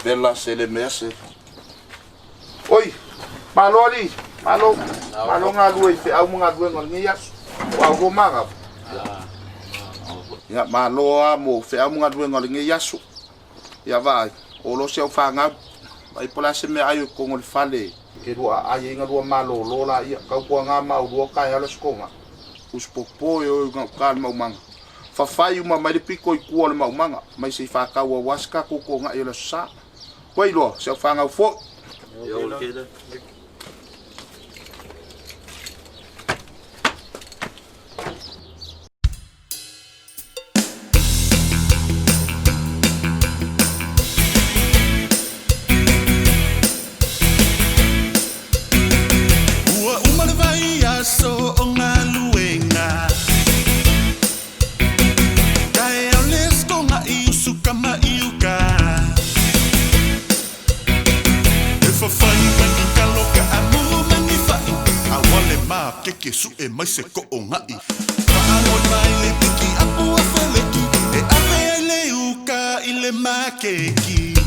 Vela se le mese. Oi, malo ali. Malo nga luai fe au mga luai ngol ngia. Wa go manga. Ya malo a mo fe au mga luai ngol ngia su. Ya vai. O lo se fa nga. Vai pola se me ayo ko ngol fale. Ke rua ai nga rua malo lo la ia ka ko nga ma rua ka ya lo skonga. Us popo yo nga kan mau manga. Fa fai uma mai piko i ku le mau manga. Mai se fa ka wa waska ko ko nga yo lo sa. Wai lo se fa nga fo. Yo kida. So ongaluenga kaya olesko nga iusuka maiuka efa fai mangi kaloka amu mangi fai awale ma keke su e mai se ko ongai paango mai le piki apu afeleki e ave ele uka ile ma keki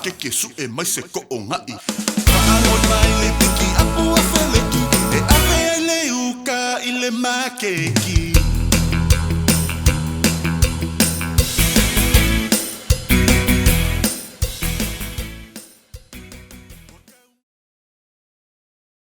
Keke su e mai se ko o ngai Paango mai le piki apu a whaleki E ave ai le uka i le makeki